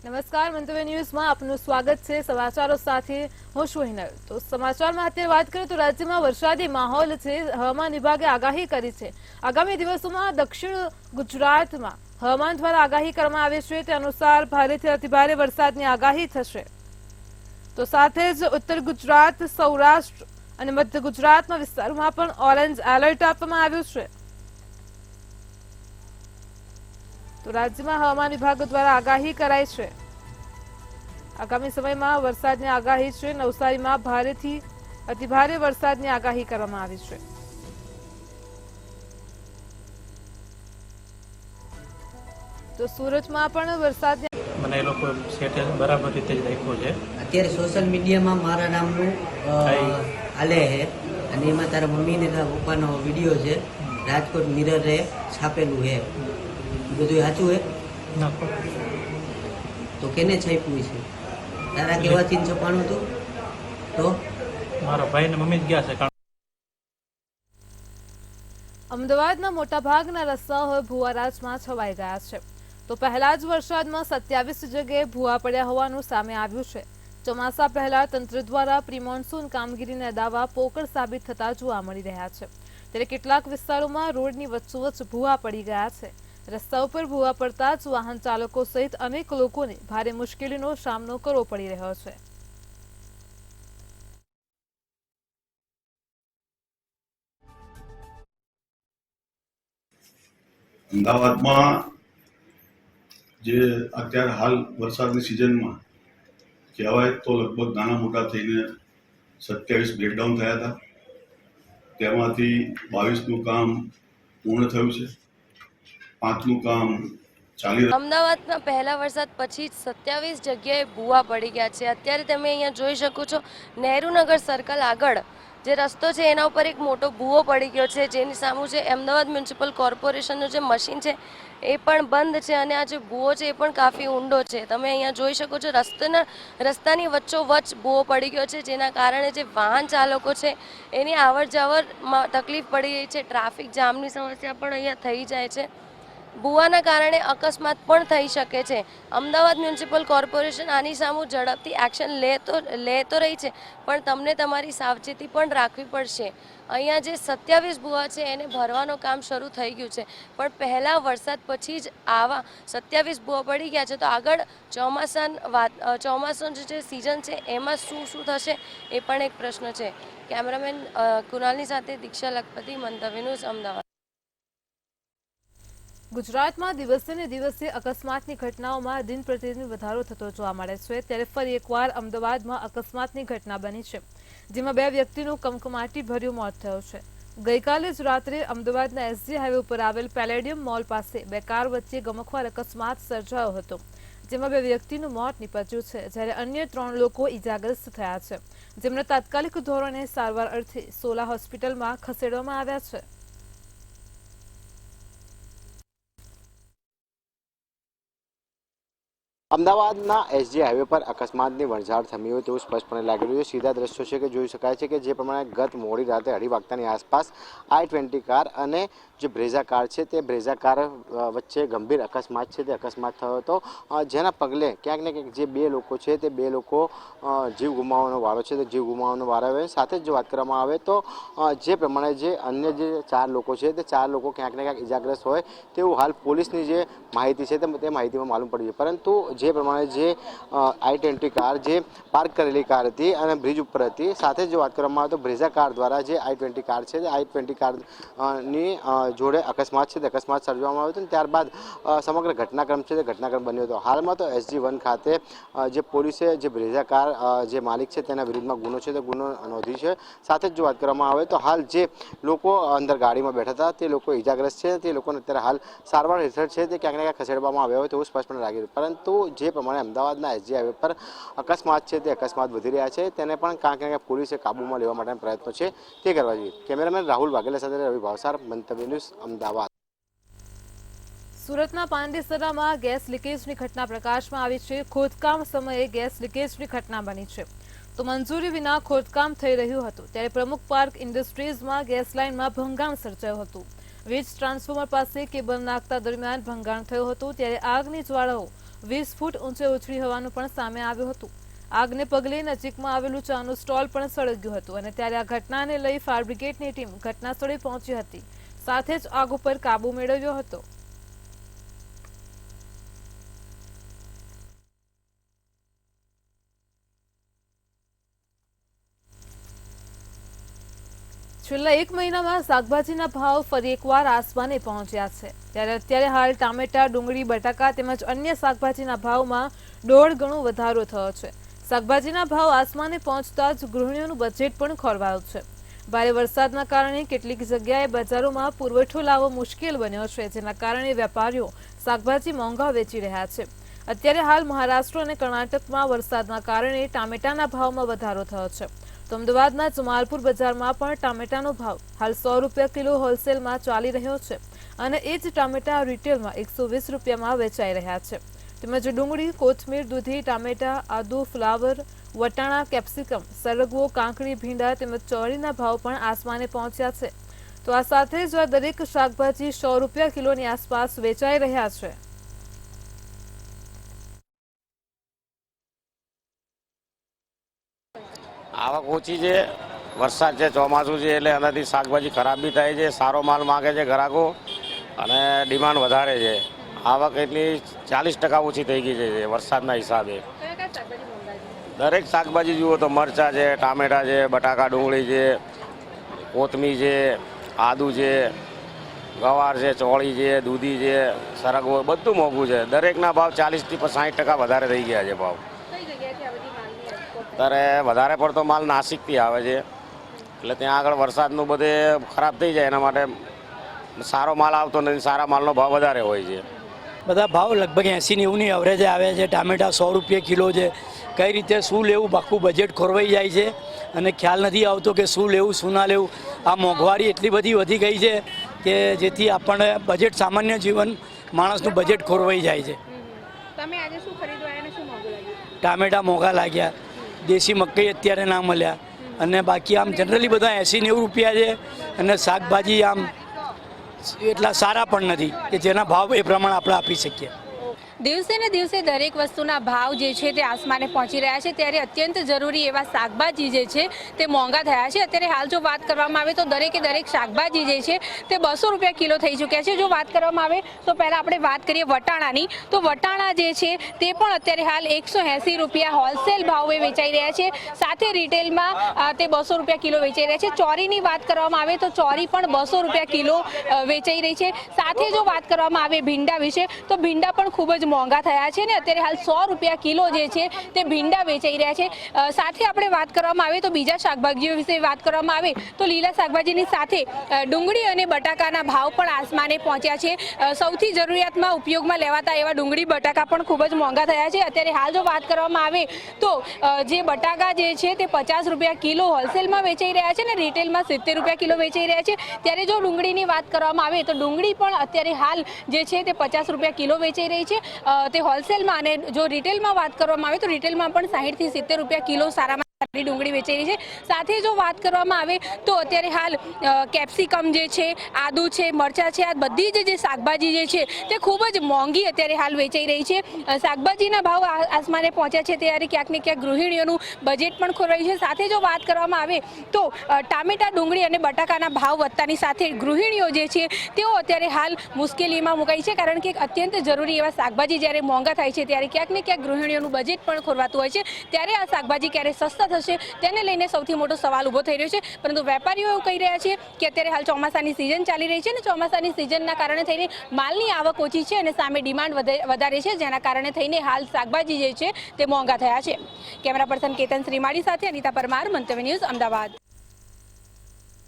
નમસ્કાર, મંતવ્ય ન્યૂઝમાં આપનું સ્વાગત છે। સમાચારો સાથે હું છું હિનલ। તો સમાચારમાં અત્યારે વાત કરીએ તો રાજ્યમાં વરસાદી માહોલ છે। હવામાન વિભાગે આગાહી કરી છે આગામી દિવસોમાં દક્ષિણ ગુજરાતમાં હવામાન દ્વારા આગાહી કરવામાં આવી છે તે અનુસાર ભારેથી અતિભારે વરસાદની આગાહી થશે। તો સાથે જ ઉત્તર ગુજરાત, સૌરાષ્ટ્ર અને મધ્ય ગુજરાતના વિસ્તારોમાં પણ ઓરેન્જ એલર્ટ આપવામાં આવ્યું છે। તો રાજ્યમાં હવામાન વિભાગ દ્વારા આગાહી કરાઈ છે। આગામી સમયમાં વરસાદની આગાહી છે। નવસારીમાં ભારેથી અતિભારે વરસાદની આગાહી કરવામાં આવી છે। તો સુરતમાં પણ વરસાદની મને એ લોકો સેટ બરાબર રીતે જ રાખ્યો છે। અત્યારે સોશિયલ મીડિયામાં મારા નામનું હાલે છે અને એમાં તારા મમ્મી ને તારા પપ્પાનો વિડીયો છે। રાજકોટ મિરરે છાપેલું છે, એ બધું સાચું છે? નાખો તો કેને છાપ્યું છે? તારા કહેવાથી છપાણું હતું? તો મારા ભાઈ ને મમ્મી જ ગયા છે। અમદાવાદના મોટાભાગના રસ્તાઓ હવે ભૂવારાજમાં છવાઈ ગયા છે। તો પહેલા જ વરસાદમાં 27 જગ્યાએ ભૂવા પડ્યા હોવાનું સામે આવ્યું છે। ચોમાસા પહેલા તંત્ર દ્વારા પ્રી મોન્સૂન કામગીરીના દાવા પોકળ સાબિત થતા જોવા મળી રહ્યા છે। ત્યારે કેટલાક વિસ્તારોમાં રોડની વચ્ચોવચ્ચ ભૂવા પડી ગયા છે। રસ્તા ઉપર ભૂવા પડતા જ વાહન ચાલકો સહિત અનેક લોકોને ભારે મુશ્કેલીનો સામનો કરવો પડી રહ્યો છે। અમદાવાદમાં જે અત્યારે હાલ વરસાદની સિઝનમાં કહેવાય તો લગભગ નાના મોટા થઈને 27 બ્રેકડાઉન થયા હતા। તેમાંથી 22નું કામ પૂર્ણ થયું છે, 5નું કામ ચાલી રહ્યું। અમદાવાદમાં પહેલા વરસાદ પછી 27 જગ્યાએ ભૂવા પડી ગયા છે। અત્યારે તમે અહીંયા જોઈ શકો છો નહેરુનગર સર્કલ આગળ જે રસ્તો છે એના ઉપર એક મોટો ભૂવો પડી ગયો છે, જેની સામે છે અમદાવાદ મ્યુનિસિપલ કોર્પોરેશનનું જે મશીન છે એ પણ બંધ છે અને આ જે ભૂવો છે એ પણ કાફી ઊંડો છે। તમે અહીંયા જોઈ શકો છો રસ્તાની વચ્ચોવચ્ચ ભૂવો પડી ગયો છે, જેના કારણે જે વાહન ચાલકો છે એની આવર જાવરમાં તકલીફ પડી રહી છે। ટ્રાફિક જામની સમસ્યા પણ અહીંયા થઈ જાય છે। ભૂવાના કારણે અકસ્માત પણ થઈ શકે છે। અમદાવાદ મ્યુનિસિપલ કોર્પોરેશન આની સામે ઝડપથી એક્શન લેતો રહી છે, પણ તમને તમારી સાવચેતી પણ રાખવી પડશે। અહીંયા જે 27 ભૂવા છે એને ભરવાનું કામ શરૂ થઈ ગયું છે, પણ પહેલા વરસાદ પછી જ આવા 27 ભૂવા પડી ગયા છે। તો આગળ ચોમાસાની જે સિઝન છે એમાં શું થશે એ પણ એક પ્રશ્ન છે। કેમેરામેન કુનાલની સાથે દીક્ષા લખપતિ, મંતવ્ય ન્યૂઝ, અમદાવાદ। ગુજરાતમાં દિવસે ને દિવસે અકસ્માતની ઘટનાઓમાં દિન પ્રતિદિન વધારો થતો જોવા મળે છે। ત્યારે ફરી એકવાર અમદાવાદમાં અકસ્માતની ઘટના બની છે, જેમાં 2 વ્યક્તિનું કમકમાટી ભર્યું મોત થયું છે। ગઈકાલે જ રાત્રે અમદાવાદના એસજી હાઈવે ઉપર આવેલ પેલેડિયમ મોલ પાસે 2 કાર વચ્ચે ગમખ્વાર અકસ્માત સર્જાયો હતો, જેમાં 2 વ્યક્તિનું મોત નીપજ્યું છે, જ્યારે અન્ય 3 લોકો ઈજાગ્રસ્ત થયા છે, જેમને તાત્કાલિક ધોરણે સારવાર અર્થે સોલા હોસ્પિટલમાં ખસેડવામાં આવ્યા છે। અમદાવાદના એસજી હાઈવે પર અકસ્માતની વણઝાર થમી હોય તેવું સ્પષ્ટપણે લાગી રહ્યું છે। સીધા દ્રશ્યો છે કે જોઈ શકાય છે કે જે પ્રમાણે ગત મોડી રાતે 2:30 વાગ્યાની આસપાસ i20 કાર અને જે બ્રેઝા કાર છે તે બ્રેઝા કાર વચ્ચે ગંભીર અકસ્માત છે તે અકસ્માત થયો હતો, જેના પગલે ક્યાંક ને ક્યાંક જે 2 લોકો છે તે 2 લોકો જીવ ગુમાવવાનો વારો છે તે જીવ ગુમાવવાનો વારો આવે। સાથે જ જો વાત કરવામાં આવે તો જે પ્રમાણે જે અન્ય જે 4 લોકો છે તે 4 લોકો ક્યાંક ને ક્યાંક ઇજાગ્રસ્ત હોય તેવું હાલ પોલીસની જે માહિતી છે તે માહિતીમાં માલુમ પડી છે। પરંતુ જે પ્રમાણે જે i20 કાર જે પાર્ક કરેલી કાર હતી અને બ્રિજ ઉપર હતી, સાથે જ વાત કરવામાં આવે તો બ્રેઝા કાર દ્વારા જે i20 કાર છે તે i20 કારની જોડે અકસ્માત છે તે અકસ્માત સર્જવામાં આવ્યો હતો અને ત્યારબાદ સમગ્ર ઘટનાક્રમ છે તે ઘટનાક્રમ બન્યો હતો। હાલમાં તો SG1 ખાતે જે પોલીસે જે બ્રેઝા કાર જે માલિક છે તેના વિરુદ્ધમાં ગુનો છે તે ગુનો નોંધી છે। સાથે જ જો વાત કરવામાં આવે તો હાલ જે લોકો અંદર ગાડીમાં બેઠા હતા તે લોકો ઇજાગ્રસ્ત છે, તે લોકોને અત્યારે હાલ સારવાર હેઠળ છે તે ક્યાંક ને ક્યાંક ખસેડવામાં આવ્યા હોય તેવું સ્પષ્ટપણે લાગી રહ્યું। પરંતુ જે પ્રમાણે અમદાવાદના એસજી હાઈવે પર અકસ્માત છે તે અકસ્માત વધી રહ્યા છે, તેને પણ ક્યાંક ને ક્યાંક પોલીસે કાબૂમાં લેવા માટેના પ્રયત્નો છે તે કરવા જોઈએ। કેમેરામેન રાહુલ વાઘેલા સાથે રવિ ભાવસાર, મંતવ્ય ન્યૂઝ, અમદાવાદ। સુરતના પાંડેસરામાં ગેસ લીકેજની ઘટના પ્રકાશમાં આવી છે। ખોદકામ સમયે ગેસ લીકેજની ઘટના બની છે, તો મંજૂરી વિના ખોદકામ થઈ રહ્યું હતું, ત્યારે પ્રમુખ પાર્ક ઇન્ડસ્ટ્રીઝમાં ગેસ લાઇનમાં ભંગાણ સર્જાયું હતું। વીજ ટ્રાન્સફોર્મર પાસે કેબલ નાખતા દરમિયાન ભંગાણ થયું હતું, ત્યારે આગની જ્વાળાઓ 20 ફૂટ ઊંચે ઉછળી હોવાનું પણ સામે આવ્યું હતું. આગને પગલે નજીકમાં આવેલું ચાનું સ્ટોલ પણ સળગ્યું હતું અને ત્યારે આ ઘટનાને લઈ ફાયર બ્રિગેડની ટીમ ઘટનાસ્થળે પહોંચી હતી. સાથે જ આગ ઉપર કાબુ મેળવ્યો હતો. છેલ્લા 1 મહિનામાં શાકભાજીના ભાવ ફરી એકવાર આસમાને પહોંચ્યા છે. ત્યારે અત્યારે હાલ ટામેટા, ડુંગળી, બટાકા તેમજ અન્ય શાકભાજીના ભાવમાં 1.5 ગણો વધારો થયો છે. શાકભાજીના ભાવ આસમાને પહોંચતા જ ગૃહિણીઓનું બજેટ પણ ખોરવાયું છે. ભારે વરસાદના કારણે કેટલીક જગ્યાએ બજારોમાં પુરવઠો લાવવો મુશ્કેલ બન્યો છે, જેના કારણે વેપારીઓ શાકભાજી મોંઘા વેચી રહ્યા છે. અત્યારે હાલ મહારાષ્ટ્ર અને કર્ણાટકમાં વરસાદના કારણે ટામેટાના ભાવમાં વધારો થયો છે. તો અમદાવાદના જમાલપુર બજારમાં પણ ટામેટાનો ભાવ હાલ 100 રૂપિયા કિલો હોલસેલમાં ચાલી રહ્યો છે અને એ જ ટામેટા રિટેલમાં 120 રૂપિયામાં વેચાઈ રહ્યા છે. તેમજ ડુંગળી, કોથમીર, દૂધી, ટામેટા, આદુ, ફ્લાવર, વટાણા, કેપ્સિકમ, સરગવો, કાંકડી, ભીંડા તેમજ ચોળીના ભાવ પણ આસમાને પહોંચ્યા છે. તો આ સાથે જ આ દરેક શાકભાજી 100 રૂપિયા કિલોની આસપાસ વેચાઈ રહ્યા છે. આવક ઓછી છે, વરસાદ છે, ચોમાસું છે એટલે એનાથી શાકભાજી ખરાબ બી થાય છે. સારો માલ માગે છે ગ્રાહકો અને ડિમાન્ડ વધારે છે. આવક એટલી 40% ઓછી થઈ ગઈ છે વરસાદના હિસાબે. દરેક શાકભાજી જુઓ તો મરચાં છે, ટામેટા છે, બટાકા, ડુંગળી છે, કોથમીર છે, આદુ છે, ગવાર છે, ચોળી છે, દૂધી છે, સરગવો, બધું મોંઘું છે. દરેકના ભાવ 40 થી 60% વધારે થઈ ગયા છે ભાવ. ત્યારે વધારે પડતો માલ નાસિકથી આવે છે એટલે ત્યાં આગળ વરસાદનું બધે ખરાબ થઈ જાય, એના માટે સારો માલ આવતો નથી. સારા માલનો ભાવ વધારે હોય છે. બધા ભાવ લગભગ 80-90ની એવરેજે આવે છે. ટામેટા 100 રૂપિયા કિલો છે. કઈ રીતે શું લેવું, આખું બજેટ ખોરવાઈ જાય છે અને ખ્યાલ નથી આવતો કે શું લેવું, શું ના લેવું. આ મોંઘવારી એટલી બધી વધી ગઈ છે કે જેથી આપણને બજેટ, સામાન્ય જીવન માણસનું બજેટ ખોરવાઈ જાય છે. તમે આજે શું ખરીદવા અને શું મોંઘું લાગ્યું? ટામેટા મોંઘા લાગ્યા, દેશી મકાઈ અત્યારે ના મળ્યા અને બાકી આમ જનરલી બધા 80-90 રૂપિયા છે અને શાકભાજી આમ એટલા સારા પણ નથી કે જેના ભાવ એ પ્રમાણે આપણે આપી શકીએ. દિવસે ને દિવસે દરેક વસ્તુના ભાવ જે છે તે આસમાને પહોંચી રહ્યા છે, ત્યારે અત્યંત જરૂરી એવા શાકભાજી જે છે તે મોંઘા થયા છે. અત્યારે હાલ જો વાત કરવામાં આવે તો દરેકે દરેક શાકભાજી જે છે તે 200 રૂપિયા કિલો થઈ ચૂક્યા છે. જો વાત કરવામાં આવે તો પહેલાં આપણે વાત કરીએ વટાણાની, તો વટાણા જે છે તે પણ અત્યારે હાલ 180 રૂપિયા હોલસેલ ભાવે વેચાઈ રહ્યા છે. સાથે રિટેલમાં તે 200 રૂપિયા કિલો વેચાઈ રહ્યા છે. ચોરીની વાત કરવામાં આવે તો ચોરી પણ 200 રૂપિયા કિલો વેચાઈ રહી છે. સાથે જો વાત કરવામાં આવે ભીંડા વિશે, તો ભીંડા પણ ખૂબ જ મોંઘા થયા છે ને અત્યારે હાલ 100 રૂપિયા કિલો જે છે તે ભીંડા વેચાઈ રહ્યા છે. સાથે આપણે વાત કરવામાં આવે તો બીજા શાકભાજીઓ વિશે વાત કરવામાં આવે તો લીલા શાકભાજીની સાથે ડુંગળી અને બટાકાના ભાવ પણ આસમાને પહોંચ્યા છે. સૌથી જરૂરિયાતમાં ઉપયોગમાં લેવાતા એવા ડુંગળી, બટાકા પણ ખૂબ જ મોંઘા થયા છે. અત્યારે હાલ જો વાત કરવામાં આવે તો જે બટાકા જે છે તે 50 રૂપિયા કિલો હોલસેલમાં વેચાઈ રહ્યા છે ને રિટેલમાં 70 રૂપિયા કિલો વેચાઈ રહ્યા છે. ત્યારે જો ડુંગળીની વાત કરવામાં આવે તો ડુંગળી પણ અત્યારે હાલ જે છે તે 50 રૂપિયા કિલો વેચાઈ રહી છે તે હોલસેલમાં, અને જો રિટેલમાં વાત કરવામાં આવે તો રિટેલમાં પણ 60 થી 70 રૂપિયા કિલો સારામાં ડુંગળી વેચાઈ રહી છે. સાથે જો વાત કરવામાં આવે તો અત્યારે હાલ કેપ્સિકમ જે છે, આદુ છે, મરચાં છે, આ બધી જે શાકભાજી જે છે તે ખૂબ જ મોંઘી અત્યારે હાલ વેચાઈ રહી છે. શાકભાજીના ભાવ આસમાને પહોંચ્યા છે ત્યારે ક્યાંક ને ક્યાંક ગૃહિણીઓનું બજેટ પણ ખોરવાયું છે. સાથે જો વાત કરવામાં આવે તો ટામેટા, ડુંગળી અને બટાકાના ભાવ વધતાની સાથે ગૃહિણીઓ જે છે તેઓ અત્યારે હાલ મુશ્કેલીમાં મુકાઈ છે, કારણ કે અત્યંત જરૂરી એવા શાકભાજી જ્યારે મોંઘા થાય છે ત્યારે ક્યાંક ને ક્યાંક ગૃહિણીઓનું બજેટ પણ ખોરવાતું હોય છે. ત્યારે આ શાકભાજી ક્યારે સસ્તા થશે તેને લઈને સૌથી મોટો સવાલ ઊભો થઈ રહ્યો છે. પરંતુ વેપારીઓ એવું કહી રહ્યા છે કે અત્યારે હાલ ચોમાસાની સિઝન ચાલી રહી છે અને ચોમાસાની સિઝનના કારણે થઈને માલની આવક ઓછી છે અને સામે ડિમાન્ડ વધારે છે, જેના કારણે થઈને હાલ શાકભાજી જે છે તે મોંઘા થયા છે. કેમેરા પર્સન કેતન શ્રીમાળી સાથે અનિતા પરમાર, મંતવ્ય ન્યૂઝ, અમદાવાદ.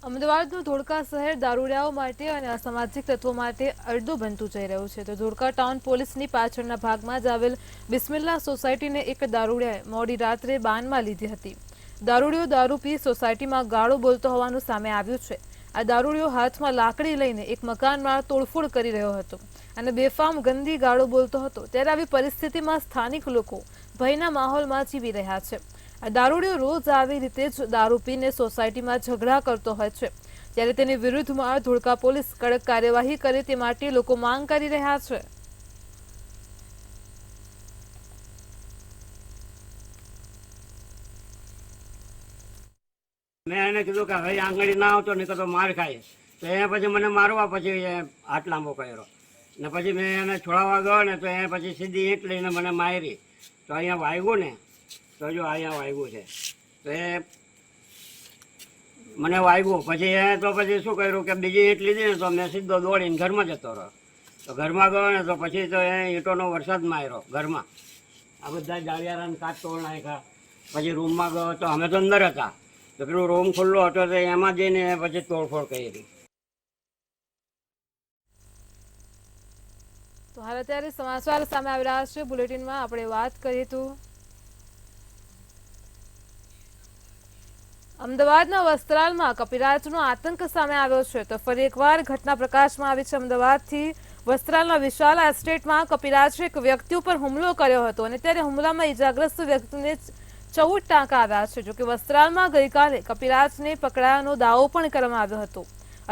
અમદાવાદનું ધોળકા શહેર દારૂડિયાઓ માટે અને અસામાજિક તત્વો માટે અડધું બનતું જઈ રહ્યું છે. તો ધોળકા ટાઉન પોલીસની પાછળના ભાગમાં જ આવેલ બિસ્મિલ્લા સોસાયટીને એક દારૂડિયાએ મોડી રાત્રે બાનમાં લીધી હતી. દારૂડિયો દારૂ પી સોસાયટીમાં ગાળો બોલતો હોવાનું સામે આવ્યું છે. આ દારૂડિયો હાથમાં લાકડી લઈને એક મકાનમાં તોડફોડ કરી રહ્યો હતો અને બેફામ ગંદી ગાળો બોલતો હતો. ત્યારે આવી પરિસ્થિતિમાં સ્થાનિક લોકો ભયના માહોલમાં જીવી રહ્યા છે. આ દારૂડિયો રોજ આવી રીતે જ દારૂ પીને સોસાયટીમાં ઝઘડા કરતો હોય છે. ત્યારે તેની વિરુદ્ધમાં ધોળકા પોલીસ કડક કાર્યવાહી કરે તે માટે લોકો માંગ કરી રહ્યા છે. મેં એને કીધું કે હવે આંગળી ના આવતો નહીં તો માર ખાય, તો એ પછી મને મારવા પછી એ હાથ લાંબો કર્યો ને પછી મેં એને છોડાવવા ગયો ને તો એ પછી સીધી ઈંટ લઈને મને મારી. તો અહીંયા વાગ્યું ને તો જો અહીંયા વાગ્યું છે, તો એ મને વાગ્યું પછી એ તો પછી શું કર્યું કે બીજી ઈંટ લીધી ને તો મેં સીધો દોડીને ઘરમાં જતો રહ્યો. તો ઘરમાં ગયો ને તો પછી તો એ ઈંટોનો વરસાદ માર્યો ઘરમાં. આ બધા જાળિયારાને કાચ તોડ નાખ્યા. પછી રૂમમાં ગયો તો અમે તો અંદર હતા, તો પેલું રૂમ ખુલ્લો હતો તો એમાં જઈને પછી તોડફોડ કરી. તો હાલ અત્યારે સમાચાર સામે આવી રહ્યા છે. બુલેટિનમાં આપણે વાત કરીએ તો અમદાવાદના વસ્ત્રાલમાં કપિરાજનો આતંક સામે આવ્યો છે. તો ફરી એકવાર ઘટના પ્રકાશમાં આવી છે. અમદાવાદથી વસ્ત્રાલના વિશાલા એસ્ટેટમાં કપિરાજે એક વ્યક્તિ ઉપર હુમલો કર્યો હતો અને ત્યારે હુમલામાં ઇજાગ્રસ્ત વ્યક્તિને 14 ટાંકા આવ્યા છે. જોકે વસ્ત્રાલમાં ગઈકાલે કપિરાજને પકડાયાનો દાવો પણ કરવામાં આવ્યો હતો.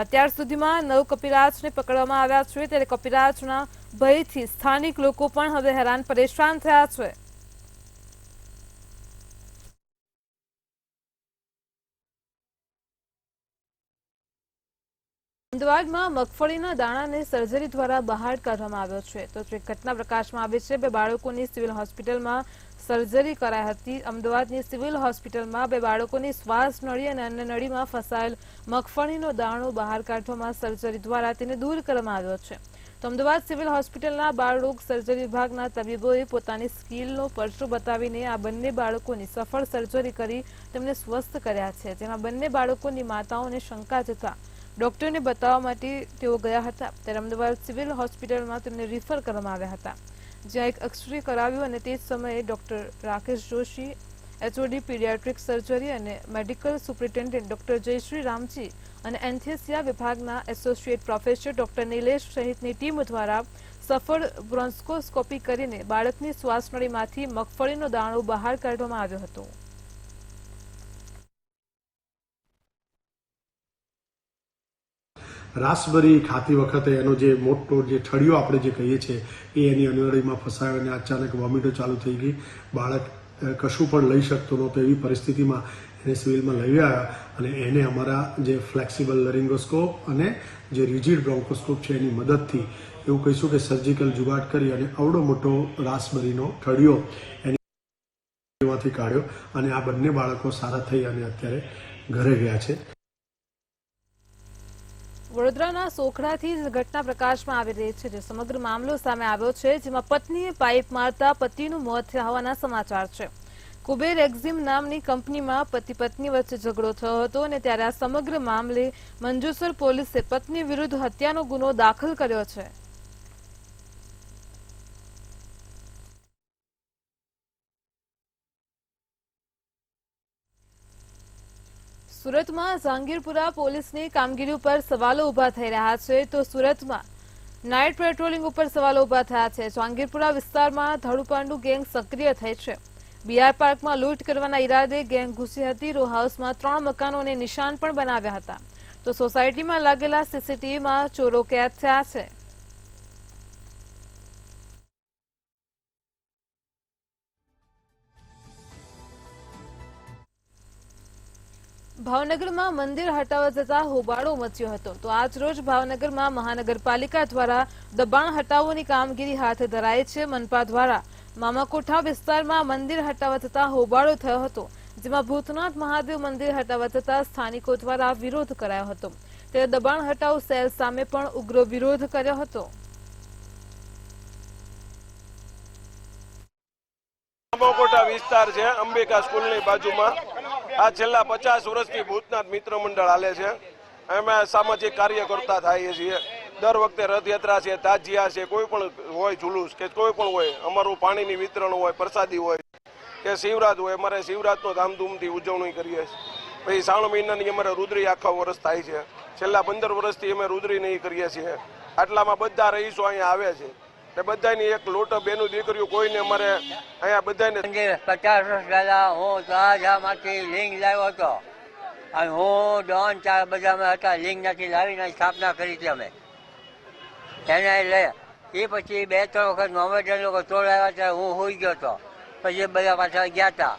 અત્યાર સુધીમાં 9 કપિરાજને પકડવામાં આવ્યા છે. ત્યારે કપિરાજના ભયથી સ્થાનિક લોકો પણ હવે હેરાન પરેશાન થયા છે. અમદાવાદમાં મગફળીના દાણાને સર્જરી દ્વારા બહાર કાઢવામાં આવ્યો છે. તો ઘટના પ્રકાશમાં આવી છે. 2 બાળકોની સિવિલ હોસ્પિટલમાં સર્જરી કરાઈ હતી. અમદાવાદની સિવિલ હોસ્પિટલમાં 2 બાળકોની શ્વાસ નળી અને અન્ય નળીમાં ફસાયેલ મગફળીનો દાણો બહાર કાઢવામાં સર્જરી દ્વારા તેને દૂર કરવામાં આવ્યો છે. તો અમદાવાદ સિવિલ હોસ્પિટલના બાળરોગ સર્જરી વિભાગના તબીબોએ પોતાની સ્કિલનો પરચો બતાવીને આ બંને બાળકોની સફળ સર્જરી કરી તેમને સ્વસ્થ કર્યા છે. જેમાં બંને બાળકોની માતાઓને શંકા જતા ડોક્ટરને બતાવવા માટે તેઓ ગયા હતા. ત્યારે અમદાવાદ સિવિલ હોસ્પિટલમાં તેમને રિફર કરવામાં આવ્યા હતા, જ્યાં એક એક્સરે કરાવ્યું અને તે જ સમયે doctor Rakesh Joshi, HOD paediatric surgery અને મેડિકલ સુપ્રિન્ટેન્ડન્ટ ડોક્ટર જયશ્રી રામજી અને એન્થેસિયા વિભાગના એસોસિએટ પ્રોફેસર ડોક્ટર નિલેશ સહિતની ટીમ દ્વારા સફળ બ્રોન્કોસ્કોપી કરીને બાળકની શ્વાસનળીમાંથી મગફળીનો દાણો બહાર કાઢવામાં આવ્યો હતો. રાસબરી ખાતી વખતે એનો જે મોટો જે ઠળિયો આપણે જે કહીએ છીએ એ એની અનળીમાં ફસાયો અને અચાનક વોમિટો ચાલુ થઈ ગઈ. બાળક કશું પણ લઈ શકતો નહોતો. એવી પરિસ્થિતિમાં એને સિવિલમાં લઈ આવ્યા અને એને અમારા જે ફ્લેક્સિબલ લરિંગોસ્કોપ અને જે રિજિડ બ્રોન્કોસ્કોપ છે એની મદદથી એવું કહીશું કે સર્જિકલ જુગાડ કરી અને આવડો મોટો રાસબરીનો ઠળિયો એમાંથી કાઢ્યો અને આ બંને બાળકો સારા થઈ અને અત્યારે ઘરે ગયા છે. વડોદરાના સોખડાથી જ ઘટના પ્રકાશમાં આવી રહી છે. જે સમગ્ર મામલો સામે આવ્યો છે, જેમાં પત્નીએ પાઇપ મારતા પતિનું મોત થયા હોવાના સમાચાર છે. કુબેર એક્ઝિમ નામની કંપનીમાં પતિ પત્ની વચ્ચે ઝઘડો થયો હતો અને ત્યારે આ સમગ્ર મામલે મંજુસર પોલીસે પત્ની વિરુદ્ધ હત્યાનો ગુનો દાખલ કર્યો છે. સુરતમાં જહાંગીરપુરા પોલીસની કામગીરી ઉપર સવાલો ઉભા થઈ રહ્યા છે. તો સુરતમાં નાઇટ પેટ્રોલિંગ ઉપર સવાલો ઉભા થયા છે. જહાંગીરપુરા વિસ્તારમાં ધડુપાંડુ ગેંગ સક્રિય થઈ છે. બીઆર પાર્કમાં લૂંટ કરવાના ઈરાદે ગેંગ ઘૂસી હતી. રો હાઉસમાં 3 મકાનોને નિશાન પણ બનાવ્યા હતા. તો સોસાયટીમાં લાગેલા સીસીટીવીમાં ચોરો કેદ થયા છે. ભાવનગરમાં મંદિર હટાવવા જતા હોબાળો મચ્યો હતો. તો આજ રોજ ભાવનગરમાં મહાનગરપાલિકા દ્વારા દબાણ હટાવવાની કામગીરી હાથ ધરાઈ છે. મનપા દ્વારા મામાકોઠા વિસ્તારમાં મંદિર હટાવવા જતા હોબાળો થયો હતો, જેમાં ભૂતનાથ મહાદેવ મંદિર હટાવવા જતા સ્થાનિકો દ્વારા વિરોધ કરાયો હતો. ત્યારે દબાણ હટાવ સેલ સામે પણ ઉગ્ર વિરોધ કર્યો હતો. મામાકોઠા વિસ્તાર છે, અંબિકા સ્કૂલની બાજુમાં. આ છેલ્લા 50 વર્ષથી ભૂતનાથ મિત્ર મંડળ હાલે છે. અમે સામાજિક કાર્ય કરતા થઈએ છીએ. દર વખતે રથયાત્રા છે, તાજિયા છે, કોઈ પણ હોય જુલુસ કે કોઈ પણ હોય, અમારું પાણીની વિતરણ હોય, પ્રસાદી હોય કે શિવરાત હોય, અમારે શિવરાતનો ધામધૂમથી ઉજવણી કરીએ છીએ. પછી શ્રાવણ મહિનાની અમારે રુદ્રી આખા વર્ષ થાય છે. છેલ્લા 15 વર્ષથી અમે રુદ્રી નહીં કરીએ છીએ. આટલામાં બધા રહીશો અહીંયા આવે છે. બધાની એક લોટો બેનું દીકરીઓ કોઈને અમારે અહીંયા બધાને 50 વર્ષ પહેલા હું તળાજામાંથી લિંગ લાવ્યો હતો અને હું ડોન ચાર બધામાં હતા. લિંગ નથી લાવીને સ્થાપના કરી હતી અમે એને લે. એ પછી 2-3 વખત મોમેડન લોકો તોડાવ્યા હતા. હું હોઈ ગયો હતો. પછી બધા પાછા ગયા હતા.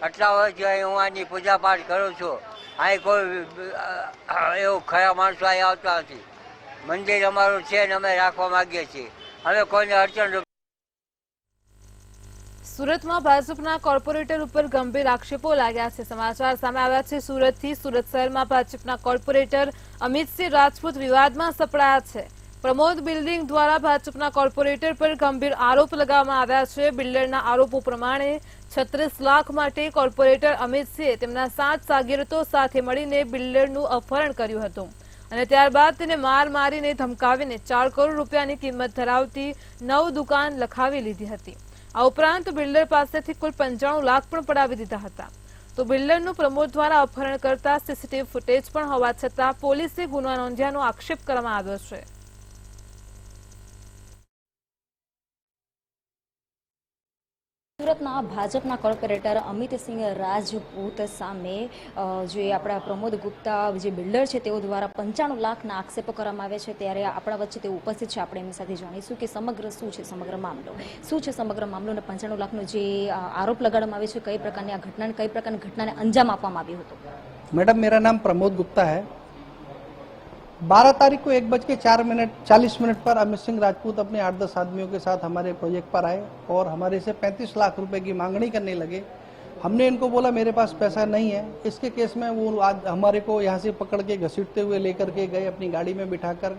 આટલા વર્ષથી હું આની પૂજા પાઠ કરું છું. અહીં કોઈ એવું ખરા માણસો અહીં આવતા નથી. મંદિર અમારું છે ને અમે રાખવા માંગીએ છીએ. અમે કોઈને અડચણ. સુરતમાં ભાજપના કોર્પોરેટર ઉપર ગંભીર આક્ષેપો લાગ્યા છે. સમાચાર સામે આવ્યા છે સુરતથી. સુરત શહેરમાં ભાજપના કોર્પોરેટર અમિતસિંહ રાજપૂત વિવાદમાં સપડાયા છે. પ્રમોદ બિલ્ડિંગ દ્વારા ભાજપના કોર્પોરેટર પર ગંભીર આરોપ લગાવવામાં આવ્યા છે. બિલ્ડરના આરોપો પ્રમાણે 36 લાખ માટે કોર્પોરેટર અમિતસિંહે તેમના 7 શાગીરતો સાથે મળીને બિલ્ડરનું અપહરણ કર્યું હતું અને ત્યારબાદ તેને મારીને ધમકાવીને 4 કરોડ રૂપિયાની કિંમત ધરાવતી 9 દુકાન લખાવી લીધી હતી. આ ઉપરાંત બિલ્ડર પાસેથી કુલ 95 લાખ પણ પડાવી દીધા હતા. તો બિલ્ડરનું પ્રમોદ દ્વારા અપહરણ કરતા સીસીટીવી ફૂટેજ પણ હોવા છતાં પોલીસે ગુનો નોંધ્યાનો આક્ષેપ કરવામાં આવ્યો છે. સુરતના ભાજપના કોર્પોરેટર અમિતસિંહ રાજપૂત સામે જે આપણા પ્રમોદ ગુપ્તા જે બિલ્ડર છે તેઓ દ્વારા 95 લાખના આક્ષેપો કરવામાં આવે છે. ત્યારે આપણા વચ્ચે તે ઉપસ્થિત છે. આપણે એમની સાથે જાણીશું કે સમગ્ર શું છે સમગ્ર મામલો, શું છે સમગ્ર મામલો અને 95 લાખનો જે આરોપ લગાડવામાં આવે છે, કઈ પ્રકારની આ ઘટનાને કઈ પ્રકારની ઘટનાને અંજામ આપવામાં આવ્યો હતો. मैडम मेरा नाम प्रमोद गुप्ता है. 12 तारीख को 1:40 पर अमित सिंह राजपूत अपने 8-10 आदमियों के साथ हमारे प्रोजेक्ट पर आए और हमारे से 35 लाख रुपए की मांगनी करने लगे. हमने इनको बोला मेरे पास पैसा नहीं है. इसके केस में वो आज हमारे को यहाँ से पकड़ के घसीटते हुए लेकर के गए अपनी गाड़ी में बिठाकर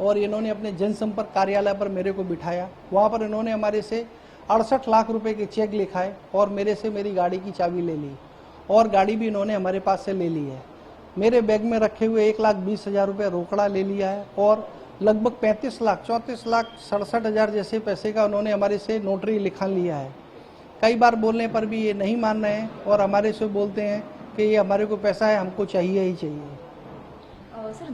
और इन्होंने अपने जनसंपर्क कार्यालय पर मेरे को बिठाया. वहाँ पर इन्होंने हमारे से 68 लाख रुपए के चेक लिखाए और मेरे से मेरी गाड़ी की चाबी ले ली और गाड़ी भी इन्होंने हमारे पास से ले ली है. मेरे बैग में रखे हुए 1,20,000 रुपये रोकड़ा ले लिया है और लगभग 34,67,000 जैसे पैसे का उन्होंने हमारे से नोटरी लिखा लिया है. कई बार बोलने पर भी ये नहीं मान रहे हैं और हमारे से बोलते हैं कि ये हमारे को पैसा है, हमको चाहिए ही चाहिए. सर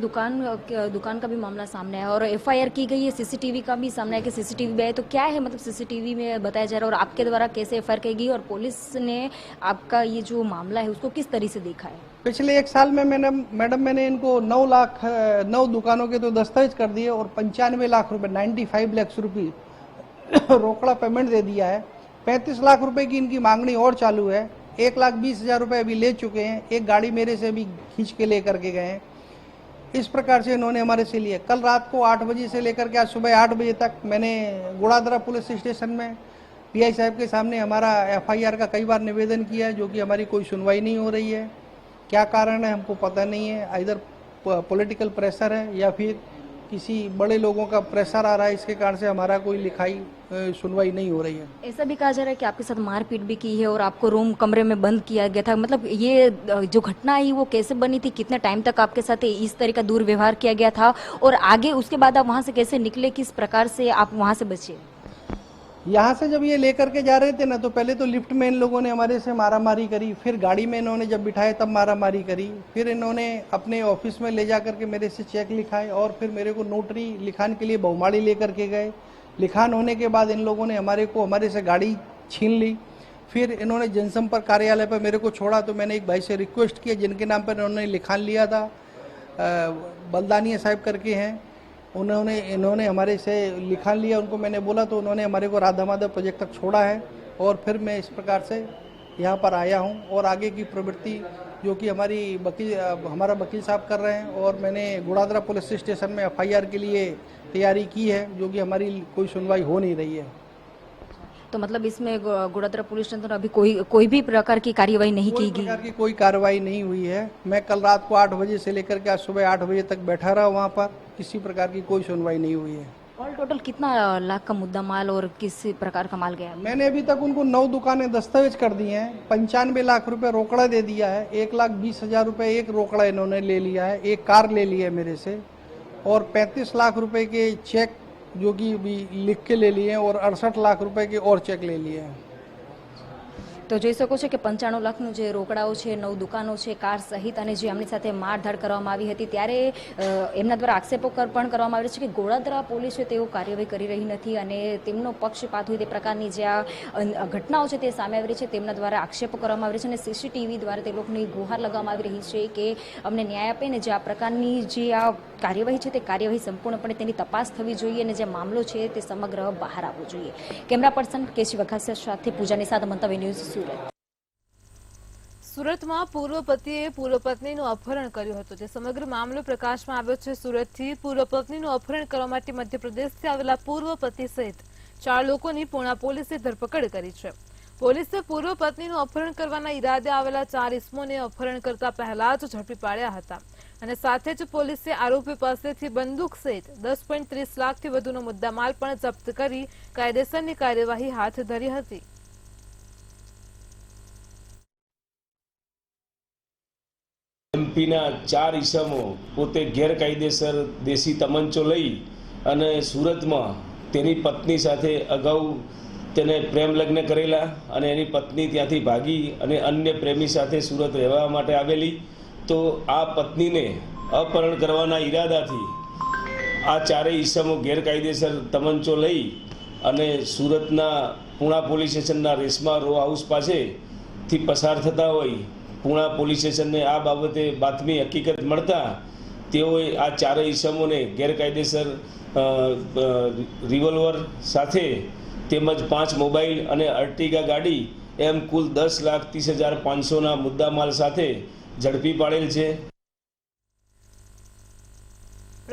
दुकान का भी मामला सामने है और एफआईआर की गई है, सीसीटीवी का भी सामने है कि सीसीटीवी भी है. तो क्या है मतलब सीसीटीवी में बताया जा रहा है और आपके द्वारा कैसे एफआईआर की गई और पुलिस ने आपका ये जो मामला है उसको किस तरीके से देखा है? पिछले 1 साल में मैंने इनको 9 दुकानों के तो दस्तावेज कर दिए और 95 लाख रुपए 95 लाख रुपये रोकड़ा पेमेंट दे दिया है. 35 लाख रुपए की इनकी मांगनी और चालू है. 1,20,000 रुपये अभी ले चुके हैं. एक गाड़ी मेरे से भी खींच के ले करके गए हैं. इस प्रकार से इन्होंने हमारे से लिया. कल रात को 8 बजे से लेकर के आज सुबह 8 बजे तक मैंने गुड़ादरा पुलिस स्टेशन में पीआई साहब के सामने हमारा एफआईआर का कई बार निवेदन किया है, जो कि हमारी कोई सुनवाई नहीं हो रही है. क्या कारण है हमको पता नहीं है. इधर पॉलिटिकल प्रेशर है या फिर किसी बड़े लोगों का प्रेशर आ रहा है. इसके कारण से हमारा कोई लिखाई सुनवाई नहीं हो रही है. ऐसा भी कहा जा रहा है कि आपके साथ मारपीट भी की है और आपको रूम कमरे में बंद किया गया था. मतलब ये जो घटना आई वो कैसे बनी थी, कितने टाइम तक आपके साथ इस तरह का दुर्व्यवहार किया गया था और आगे उसके बाद आप वहाँ से कैसे निकले, किस प्रकार से आप वहाँ से बचे? यहाँ से जब ये लेकर के जा रहे थे ना तो पहले तो लिफ्ट में इन लोगों ने हमारे से मारामारी करी. फिर गाड़ी में इन्होंने जब बिठाए तब मारामारी करी. फिर इन्होंने अपने ऑफिस में ले जा करके मेरे से चेक लिखाए और फिर मेरे को नोटरी लिखान के लिए बहुमाड़ी लेकर के गए. लिखान होने के बाद इन लोगों ने हमारे से गाड़ी छीन ली. फिर इन्होंने जनसंपर्क कार्यालय पर मेरे को छोड़ा तो मैंने एक भाई से रिक्वेस्ट किया जिनके नाम पर इन्होंने लिखान लिया था, बलदानिया साहब करके हैं. इन्होंने हमारे से लिखान लिया. उनको मैंने बोला तो उन्होंने हमारे को राधा माधव प्रोजेक्ट तक छोड़ा है और फिर मैं इस प्रकार से यहाँ पर आया हूँ. और आगे की प्रवृत्ति जो कि हमारा वकील साहब कर रहे हैं और मैंने गुड़ादरा पुलिस स्टेशन में एफआईआर के लिए तैयारी की है, जो कि हमारी कोई सुनवाई हो नहीं रही है. तो मतलब इसमें गुड़ादरा पुलिस स्टेशन अभी कोई भी प्रकार की कार्यवाही नहीं की गई? प्रकार की कोई कार्रवाई नहीं हुई है. मैं कल रात को 8 बजे से लेकर के आज सुबह 8 बजे तक बैठा रहा वहाँ पर. किसी प्रकार की कोई सुनवाई नहीं हुई है. ऑल टोटल कितना लाख का मुद्दा माल और किस प्रकार का माल गया? मैंने अभी तक उनको 9 दुकानें दस्तावेज कर दी हैं. 95 लाख रुपए रोकड़ा दे दिया है. 1,20,000 रुपये एक रोकड़ा इन्होंने ले लिया है. एक कार ले ली है मेरे से और 35 लाख रुपए के चेक जो कि भी लिख के ले लिए और 68 लाख रुपए के और चेक ले लिए हैं. તો જોઈ શકો છો કે 95 લાખનું જે રોકડાઓ છે, 9 દુકાનો છે, કાર સહિત અને જે એમની સાથે મારધાડ કરવામાં આવી હતી ત્યારે એમના દ્વારા આક્ષેપો પણ કરવામાં આવ્યો છે કે ગોળાદરા પોલીસ છે તેઓ કાર્યવાહી કરી રહી નથી અને તેમનો પક્ષપાત હોય તે પ્રકારની જે આ ઘટનાઓ છે તે સામે આવી રહી છે તેમના દ્વારા આક્ષેપો કરવામાં આવી છે અને સીસીટીવી દ્વારા તે લોકોની ગુહાર લગાવવામાં આવી રહી છે કે અમને ન્યાય આપે ને જે આ પ્રકારની જે આ કાર્યવાહી છે તે કાર્યવાહી સંપૂર્ણપણે તેની તપાસ થવી જોઈએ અને જે મામલો છે તે સમગ્ર બહાર આવવો જોઈએ. કેમેરા પર્સન કેશી વઘાસિયા સાથે પૂજાની સાથે મંતવ્ય ન્યૂઝ સુરત. સુરતમાં પૂર્વ પતિએ પૂર્વ પત્નીનું અપહરણ કર્યું હતું. જે સમગ્ર મામલો પ્રકાશમાં આવ્યો છે. સુરતથી પૂર્વ પત્નીનું અપહરણ કરવા માટે મધ્યપ્રદેશથી આવેલા પૂર્વ પતિ સહિત 4 લોકોની પૂણા પોલીસે ધરપકડ કરી છે. પોલીસે પૂર્વ પત્નીનું અપહરણ કરવાના ઈરાદે આવેલા 4 ઇસમોને અપહરણ કરતા પહેલા જ ઝડપી પાડ્યા હતા અને સાથે જ પોલીસે આરોપી પાસેથી બંદૂક સહિત 10.30 લાખથી વધુનો મુદ્દામાલ પણ જપ્ત કરી કાયદેસરની કાર્યવાહી હાથ ધરી હતી. એમપીના 4 ઈસમો પોતે ગેરકાયદેસર દેશી તમંચો લઈ અને સુરતમાં તેની પત્ની સાથે અગાઉ તેને પ્રેમ લગ્ન કરેલા અને એની પત્ની ત્યાંથી ભાગી અને અન્ય પ્રેમી સાથે સુરત રહેવા માટે આવેલી. તો આ પત્નીને અપહરણ કરવાના ઈરાદાથી આ 4 ઈસમો ગેરકાયદેસર તમંચો લઈ અને સુરતના પૂણા પોલીસ સ્ટેશનના રેશમા રો હાઉસ પાસેથી પસાર થતા હોય પૂણા પોલીસ સ્ટેશનને આ બાબતે બાતમી હકીકત મળતા તેઓએ આ 4 ઈસમોને ગેરકાયદેસર રિવોલ્વર સાથે તેમજ 5 મોબાઈલ અને અર્ટિગા ગાડી એમ કુલ 10,30,500ના મુદ્દામાલ સાથે ઝડપી પાડેલ છે.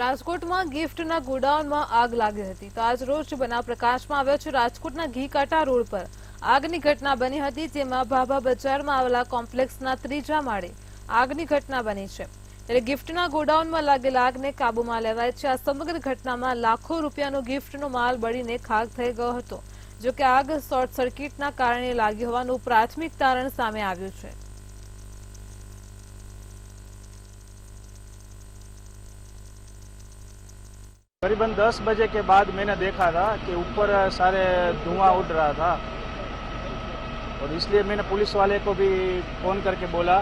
રાજકોટમાં ગિફ્ટના ગોડાઉનમાં આગ લાગી હતી. તો આજ રોજ બનાવ પ્રકાશમાં આવ્યો છે. રાજકોટના ઘીકાંટા રોડ પર આગની ઘટના બની હતી, જેમાં ભાભા બજારમાં આવેલા કોમ્પ્લેક્સના 3જા માળે આગની ઘટના બની છે. ત્યારે ગિફ્ટના ગોડાઉનમાં લાગેલા આગને કાબૂમાં લેવાય છે. આ સમગ્ર ઘટનામાં લાખો રૂપિયાનો ગિફ્ટનો માલ બળીને ખાક થઈ ગયો હતો. જો કે આગ શોર્ટ સર્કિટના કારણે લાગી હોવાનું પ્રાથમિક તારણ સામે આવ્યું છે. करीबन 10 बजे के बाद मैंने देखा था कि ऊपर सारे धुआं उड़ रहा था और इसलिए मैंने पुलिस वाले को भी फ़ोन करके बोला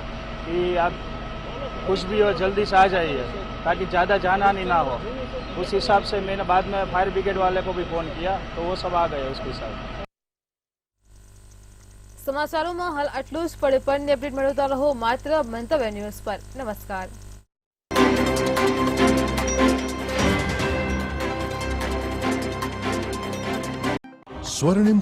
कि आप कुछ भी हो जल्दी से आ जाइए ताकि ज़्यादा जान-हानि ना हो. उस हिसाब से मैंने बाद में फायर ब्रिगेड वाले को भी फ़ोन किया तो वो सब आ गए उसके साथ. સમાચારોમાં હાલ આટલું જ. પડે પણની અપડેટ મેળવતા રહો માત્ર મંતવ્ય ન્યૂઝ પર. નમસ્કાર. Swarnim